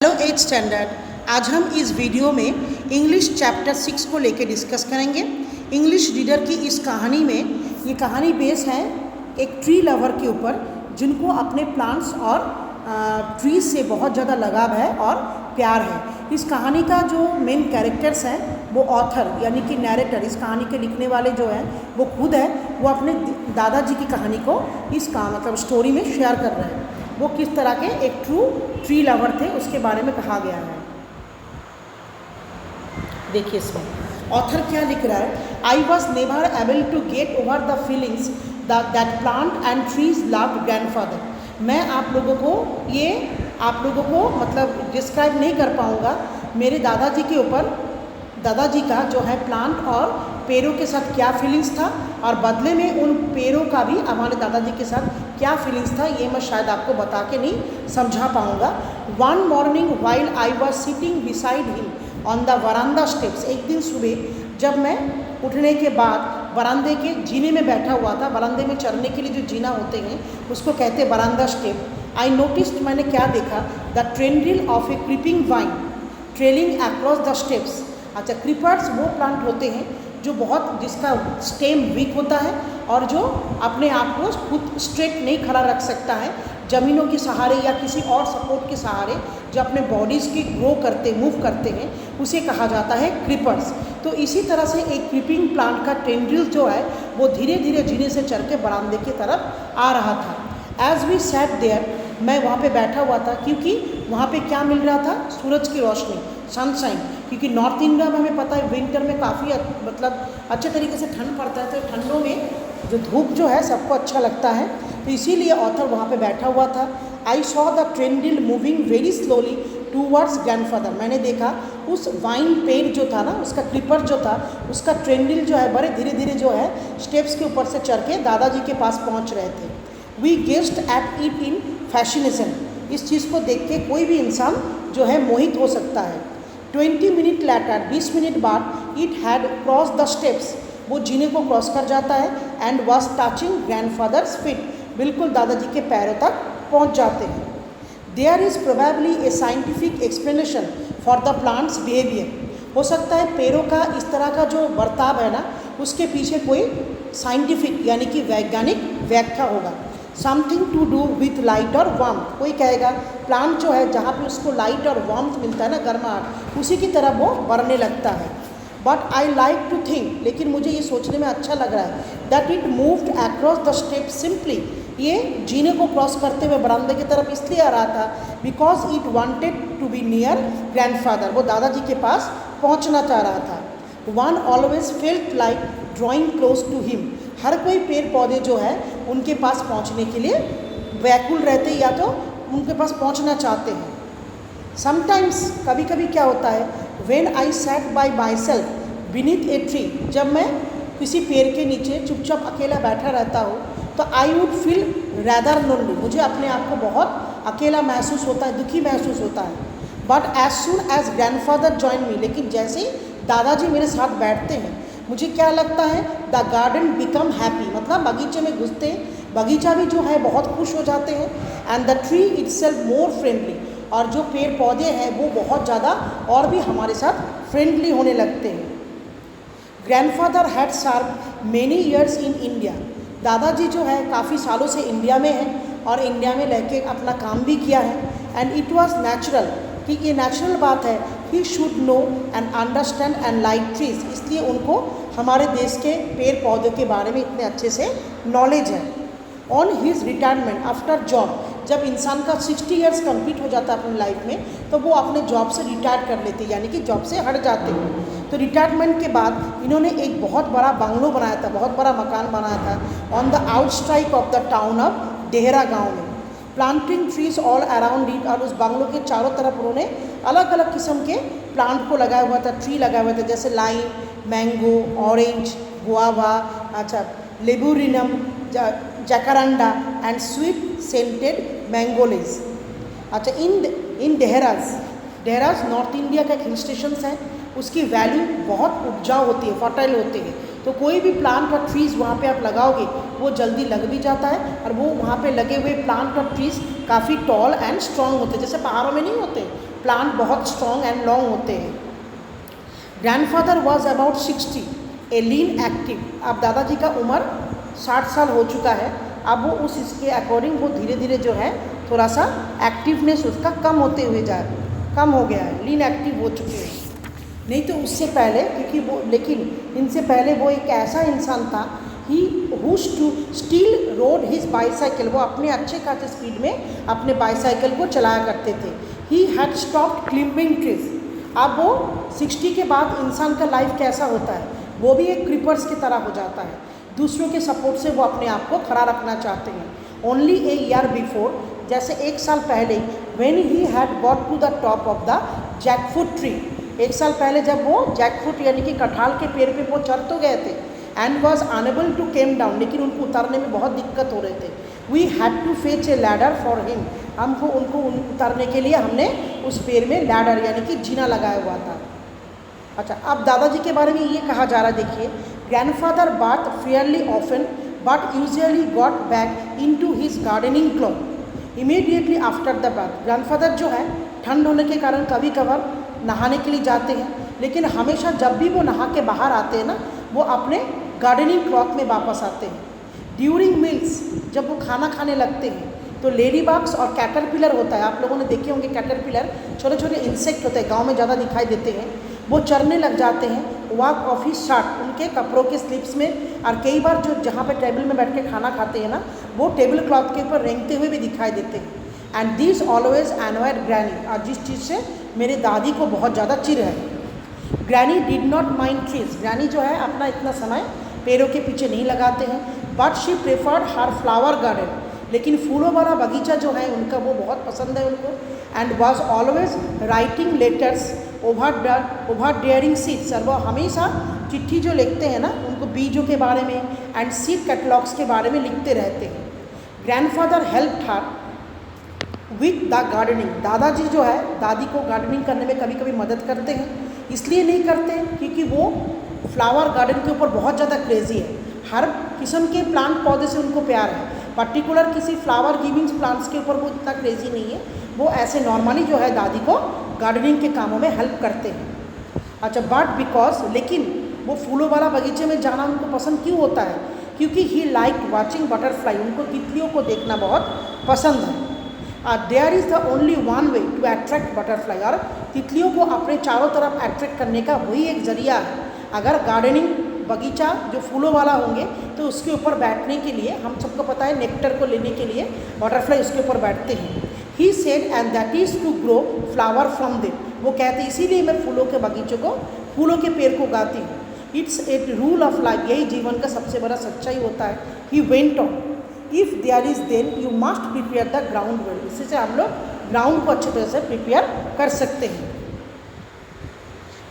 Hello 8th standard. आज हम इस वीडियो में इंग्लिश चैप्टर 6 को लेकर डिस्कस करेंगे। इंग्लिश रीडर की इस कहानी में ये कहानी बेस है एक ट्री लवर के ऊपर जिनको अपने प्लांट्स और ट्रीज से बहुत ज़्यादा लगाव है और प्यार है। इस कहानी का जो मेन कैरेक्टर्स हैं वो ऑथर यानी कि नैरेटर, इस कहानी के लिखने वाले जो हैं वो खुद है, वो अपने दादाजी की कहानी को इस स्टोरी में शेयर कर रहे हैं। वो किस तरह के एक ट्रू ट्री लवर थे उसके बारे में कहा गया है। देखिए इसमें ऑथर क्या लिख रहा है। I was never able to get over the feelings that plant and trees love grandfather. मैं आप लोगों को मतलब डिस्क्राइब नहीं कर पाऊँगा मेरे दादाजी के ऊपर, दादाजी का जो है प्लांट और पेड़ों के साथ क्या फीलिंग्स था और बदले में उन पेड़ों का भी हमारे दादाजी के साथ क्या फीलिंग्स था, ये मैं शायद आपको बता के नहीं समझा पाऊँगा। One morning while I was sitting beside him on the veranda steps. एक दिन सुबह जब मैं उठने के बाद बरामदे के जीने में बैठा हुआ था, बरामदे में चढ़ने के लिए जो जीना होते हैं उसको कहते हैं बरामदा स्टेप। आई नोटिस्ड, मैंने क्या देखा, the tendril of a creeping vine trailing across the steps. अच्छा, क्रीपर्स वो प्लांट होते हैं जो बहुत जिसका स्टेम वीक होता है और जो अपने आप को खुद स्ट्रेट नहीं खड़ा रख सकता है, ज़मीनों के सहारे या किसी और सपोर्ट के सहारे जो अपने बॉडीज़ की ग्रो करते मूव करते हैं उसे कहा जाता है क्रीपर्स। तो इसी तरह से एक क्रीपिंग प्लांट का टेंड्रिल जो है वो धीरे धीरे जीने से चढ़ के बरामदे की तरफ आ रहा था। एज वी सैट देयर, मैं वहाँ पे बैठा हुआ था क्योंकि वहाँ पे क्या मिल रहा था, सूरज की रोशनी, सनशाइन। क्योंकि नॉर्थ इंडिया में हमें पता है विंटर में काफ़ी मतलब अच्छे तरीके से ठंड पड़ता है, तो ठंडों में जो धूप जो है सबको अच्छा लगता है, तो इसीलिए ऑथर वहाँ पे बैठा हुआ था। I saw the tendril moving very slowly towards grandfather. मैंने देखा उस वाइन पेड़ जो था ना, उसका क्लिपर जो था, उसका ट्रेंडिल जो है बड़े धीरे धीरे जो है स्टेप्स के ऊपर से चढ़ के दादाजी के पास पहुँच रहे थे। We guessed at it in fascination. इस चीज़ को देख के कोई भी इंसान जो है मोहित हो सकता है। 20 मिनट लेटर, 20 मिनट बाद, it had cross the steps, वो जीने को क्रॉस कर जाता है, and was touching grandfather's feet, बिल्कुल दादाजी के पैरों तक पहुंच जाते हैं। There is probably a scientific explanation for the plant's behaviour. हो सकता है पेड़ों का इस तरह का जो बर्ताव है ना, उसके पीछे कोई साइंटिफिक यानी कि वैज्ञानिक व्याख्या होगा। Something to do with light और वार्मथ। कोई कहेगा प्लांट जो है जहाँ पे उसको लाइट और वार्मथ मिलता है ना, गर्माहट, उसी की तरह वो बढ़ने लगता है। But I like to think, लेकिन मुझे ये सोचने में अच्छा लग रहा है, that it moved across the step simply, ये जीने को क्रॉस करते हुए बरामदे की तरफ इसलिए आ रहा था because it wanted to be near grandfather, वो दादाजी के पास पहुंचना चाह रहा था। One always felt like drawing close to him. हर कोई पेड़ पौधे जो है उनके पास पहुंचने के लिए व्याकुल रहते या तो उनके पास पहुंचना चाहते हैं। समटाइम्स, कभी कभी क्या होता है, when I sat bye my self beneath a tree, जब मैं किसी पेड़ के नीचे चुपचाप अकेला बैठा रहता हूँ तो I would feel rather lonely, मुझे अपने आप को बहुत अकेला महसूस होता है, दुखी महसूस होता है। But as soon as grandfather join me, लेकिन जैसे ही दादाजी मेरे साथ बैठते हैं मुझे क्या लगता है, द गार्डन बिकम हैप्पी, मतलब बगीचे में घुसते हैं, बगीचा भी जो है बहुत खुश हो जाते हैं, and the tree itself more friendly, और जो पेड़ पौधे हैं वो बहुत ज़्यादा और भी हमारे साथ फ्रेंडली होने लगते हैं। Grandfather had serve many years in India. दादाजी जो है काफ़ी सालों से इंडिया में हैं और इंडिया में रह के अपना काम भी किया है, एंड इट वॉज नेचुरल, कि ये नेचुरल बात है, he should know and understand and like trees, इसलिए उनको हमारे देश के पेड़ पौधों के बारे में इतने अच्छे से नॉलेज है। On his retirement after job, जब इंसान का 60 ईयर्स कंप्लीट हो जाता है अपनी लाइफ में तो वो अपने जॉब से रिटायर कर लेते, यानी कि जॉब से हट जाते हैं। तो रिटायरमेंट के बाद इन्होंने एक बहुत बड़ा बंगलो बनाया था, बहुत बड़ा मकान बनाया था on the outskirts of the town of Dehra गांव में, planting trees all around it, और उस बंगलो के चारों तरफ उन्होंने अलग अलग किस्म के प्लांट को लगाया हुआ था, ट्री लगाया हुआ था, जैसे लाइम, मैंगो, ऑरेंज, गुआवा, अच्छा लेबुरिनम, जैकरांडा एंड स्वीट सेंटेड मैंगोलेज। अच्छा, इन देहराज नॉर्थ इंडिया का एक हिल स्टेशन है, उसकी वैल्यू बहुत उपजाऊ होती है, फर्टाइल होती है, तो कोई भी प्लांट और ट्रीज़ वहाँ पे आप लगाओगे वो जल्दी लग भी जाता है, और वो वहाँ पे लगे हुए प्लांट और ट्रीज़ काफ़ी टॉल एंड स्ट्रॉन्ग होते हैं, जैसे पहाड़ों में नहीं होते प्लांट बहुत स्ट्रॉन्ग एंड लॉन्ग होते हैं। Grandfather was about 60, A lean active. अब दादाजी का उम्र 60 साल हो चुका है। अब वो उस इसके अकॉर्डिंग वो धीरे धीरे जो है थोड़ा सा एक्टिवनेस उसका कम होते हुए कम हो गया है, लीन एक्टिव हो चुके हैं। नहीं तो उससे पहले क्योंकि वो, लेकिन इनसे पहले वो एक ऐसा इंसान था he who's too still rode his bicycle. वो अपने अच्छे खासे स्पीड में अपने बाईसाइकिल को चलाया करते थे। He had stopped climbing trees. अब वो 60 के बाद इंसान का लाइफ कैसा होता है, वो भी एक क्रीपर्स की तरह हो जाता है। दूसरों के सपोर्ट से वो अपने आप को खड़ा रखना चाहते हैं। ओनली ए ईयर बिफोर, जैसे 1 साल पहले, when he had got to the top of the jackfruit tree. 1 साल पहले जब वो जैकफ्रूट यानी कि कटहल के पेड़ पे वो चढ़ तो गए थे, and was unable to came down, लेकिन उनको उतारने में बहुत दिक्कत हो रहे थे। We had to fetch a ladder for him. हमको उनको उतारने के लिए हमने उस पेड़ में लैडर यानी कि जीना लगाया हुआ था। अच्छा, अब दादाजी के बारे में ये कहा जा रहा है, देखिए, grandfather bath fairly often but usually got back in to his gardening cloth immediately after the bath. Grandfather जो है ठंड होने के कारण कभी कभार नहाने के लिए जाते हैं, लेकिन हमेशा जब भी वो नहा के बाहर आते हैं ना, वो अपने गार्डनिंग क्लॉथ में वापस आते हैं। ड्यूरिंग मील्स, जब वो खाना खाने लगते हैं तो लेडी बग्स और कैटरपिलर होता है, आप लोगों ने देखे होंगे कैटरपिलर, छोटे छोटे इंसेक्ट होते हैं, गांव में ज़्यादा दिखाई देते हैं, वो चरने लग जाते हैं। वॉक ऑफ हिज शर्ट, उनके कपड़ों के स्लिप्स में, और कई बार जो जहाँ पे टेबल में बैठ के खाना खाते हैं ना, वो टेबल क्लॉथ के ऊपर रेंगते हुए भी दिखाई देते हैं। And this always annoyed granny, और जिस चीज़ से मेरे दादी को बहुत ज़्यादा चिढ़ है। Granny did not mind trees. Granny जो है अपना इतना समय पेड़ों के पीछे नहीं लगाते हैं, but she preferred her flower garden, लेकिन फूलों वाला बगीचा जो है उनका वो बहुत पसंद है उनको। And was always writing letters over daring seeds, और वो हमेशा चिट्ठी जो लिखते हैं ना, उनको बीजों के बारे में एंड सीड कैटलॉग्स के बारे में लिखते रहते हैं। Grandfather help her with the gardening. दादाजी जो है दादी को गार्डनिंग करने में कभी कभी मदद करते हैं। इसलिए नहीं करते क्योंकि वो फ्लावर गार्डन के ऊपर बहुत ज़्यादा क्रेजी है, हर किस्म के प्लांट पौधे से उनको प्यार है। पर्टिकुलर किसी फ्लावर गिविंग प्लांट्स के ऊपर वो इतना क्रेजी नहीं है, वो ऐसे नॉर्मली जो है दादी को गार्डनिंग के कामों में हेल्प करते हैं। अच्छा, बट बिकॉज, लेकिन वो फूलों वाला बगीचे में जाना उनको पसंद क्यों होता है, क्योंकि ही लाइक वॉचिंग बटरफ्लाई, उनको तितलियों को देखना बहुत पसंद है। There is the only one way to attract butterfly, और तितलियों को अपने चारों तरफ अट्रैक्ट करने का वही एक जरिया है। अगर गार्डनिंग बगीचा जो फूलों वाला होंगे तो उसके ऊपर बैठने के लिए, हम सबको पता है नेक्टर को लेने के लिए बटरफ्लाई उसके ऊपर बैठते हैं। He said and that is to grow flower from them, वो कहते हैं इसीलिए मैं फूलों के बगीचों को, फूलों के पेड़ को उगाती हूँ। It's a rule of life, यही जीवन का सबसे बड़ा सच्चाई होता है। He went on, if there is then you must prepare the ground well, इससे हम लोग ग्राउंड को अच्छे तरह से प्रिपेयर कर सकते हैं।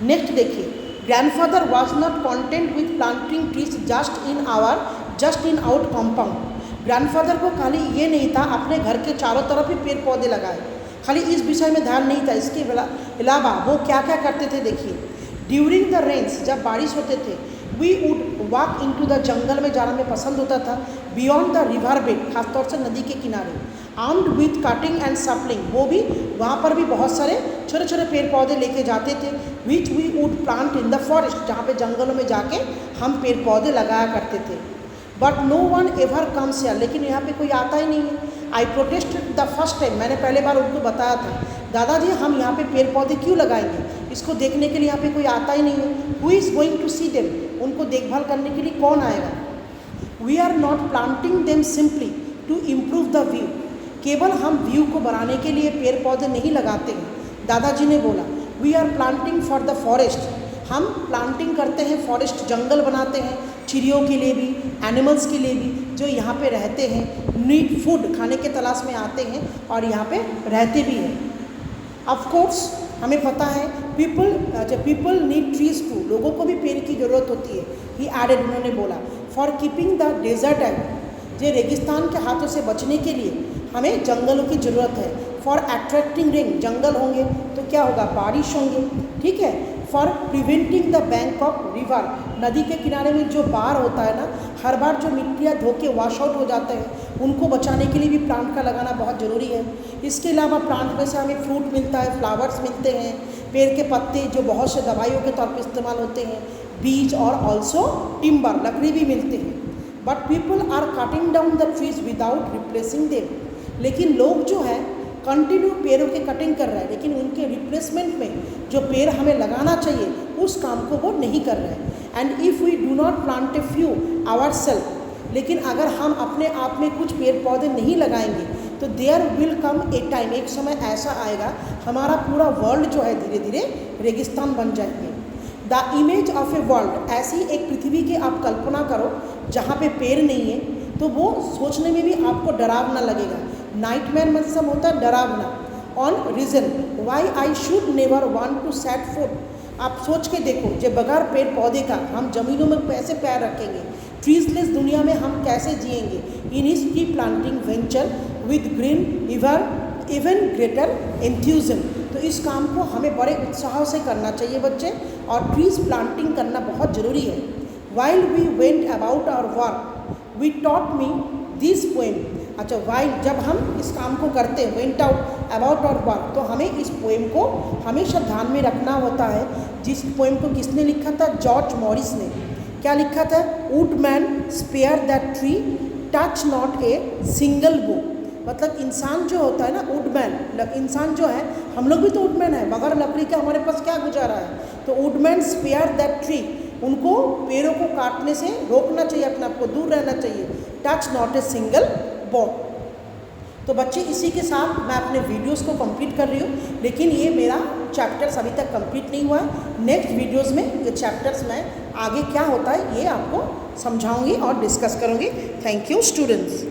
नेक्स्ट देखिए, grandfather was not content with planting trees just in out compound. Grandfather को खाली ये नहीं था अपने घर के चारों तरफ ही पेड़ पौधे लगाए, खाली इस विषय में ध्यान नहीं था। इसके अलावा वो क्या क्या करते थे देखिए। ड्यूरिंग द रेन्स, जब बारिश होते थे, we would walk in to the jungle में जाना में पसंद होता था। बियॉन्ड द रिवर बेड, खासतौर से नदी के किनारे। आर्म्ड विथ कटिंग एंड सप्लिंग, वो भी वहाँ पर भी बहुत सारे छोटे छोटे पेड़ पौधे लेके जाते थे। Which we would plant in the forest, जहाँ पे जंगलों में जाके हम पेड़ पौधे लगाया करते थे। But no one ever comes here, लेकिन यहाँ पे कोई आता ही नहीं है। I protested the first time, मैंने पहले बार उनको बताया था, दादाजी हम यहाँ पे पेड़ पौधे क्यों लगाएंगे, इसको देखने के लिए यहाँ पे कोई आता ही नहीं है। Who is going to see them, उनको देखभाल करने के लिए कौन आएगा। We are not planting them simply to improve the view, केवल हम व्यू को बनाने के लिए पेड़ पौधे नहीं लगाते हैं, दादाजी ने बोला। We are planting for the forest, हम प्लांटिंग करते हैं फॉरेस्ट, जंगल बनाते हैं चिड़ियों के लिए भी, एनिमल्स के लिए भी, जो यहाँ पे रहते हैं, नीड फूड, खाने के तलाश में आते हैं और यहाँ पे रहते भी हैं। ऑफ कोर्स हमें पता है पीपल नीड ट्रीज टू, लोगों को भी पेड़ की ज़रूरत होती है। ही एडेड, उन्होंने बोला, for keeping the desert end, जो रेगिस्तान के हाथों से बचने के लिए हमें जंगलों की ज़रूरत है। फॉर अट्रैक्टिंग रेन, जंगल होंगे तो क्या होगा, बारिश होंगे, ठीक है। For preventing the bank of river, नदी के किनारे में जो बाढ़ होता है ना, हर बार जो मिट्टियाँ धो के वॉश आउट हो जाते हैं, उनको बचाने के लिए भी प्लांट का लगाना बहुत ज़रूरी है। इसके अलावा प्लांट में से हमें फ्रूट मिलता है, फ्लावर्स मिलते हैं, पेड़ के पत्ते जो बहुत से दवाइयों के तौर पर इस्तेमाल होते हैं, बीज और ऑल्सो टिम्बर लकड़ी भी मिलते हैं। But people are cutting down the trees without replacing them. लेकिन लोग जो है कंटिन्यू पेड़ों की कटिंग कर रहे हैं, लेकिन उनके रिप्लेसमेंट में जो पेड़ हमें लगाना चाहिए उस काम को वो नहीं कर रहे हैं। And if we do not plant a few our self, लेकिन अगर हम अपने आप में कुछ पेड़ पौधे नहीं लगाएंगे तो there will come a time, एक समय ऐसा आएगा हमारा पूरा वर्ल्ड जो है धीरे धीरे रेगिस्तान बन जाएंगे। The image of a world, ऐसी एक पृथ्वी की आप कल्पना करो जहाँ पे पेड़ नहीं है, तो वो सोचने में भी आपको डरावना लगेगा। नाइटमेयर मतलब होता है डरावना। On reason why I should never want to set foot, आप सोच के देखो जो बगैर पेड़ पौधे का हम जमीनों में कैसे पैर रखेंगे, ट्रीजलेस दुनिया में हम कैसे जिएंगे। In his tree planting venture with green even greater enthusiasm, तो इस काम को हमें बड़े उत्साह से करना चाहिए बच्चे, और ट्रीज प्लांटिंग करना बहुत ज़रूरी है। While we went about our work we taught me this poem, अच्छा वाइल जब हम इस काम को करते हैं went out about our work, तो हमें इस पोएम को हमेशा ध्यान में रखना होता है। जिस पोएम को किसने लिखा था? जॉर्ज मॉरिस ने। क्या लिखा था? Woodman spare that tree touch not a single bough, मतलब इंसान जो होता है ना वुडमैन, इंसान जो है, हम लोग भी तो वुडमैन है, मगर लकड़ी का हमारे पास क्या गुजारा है। तो वुडमैन स्पेयर दैट ट्री, उनको पेड़ों को काटने से रोकना चाहिए, अपने आप को दूर रहना चाहिए। Touch not a single bond. तो बच्चे इसी के साथ मैं अपने वीडियोस को कंप्लीट कर रही हूँ, लेकिन ये मेरा चैप्टर्स अभी तक कंप्लीट नहीं हुआ है। नेक्स्ट वीडियोस में ये चैप्टर्स में आगे क्या होता है ये आपको समझाऊंगी और डिस्कस करूँगी। Thank you students.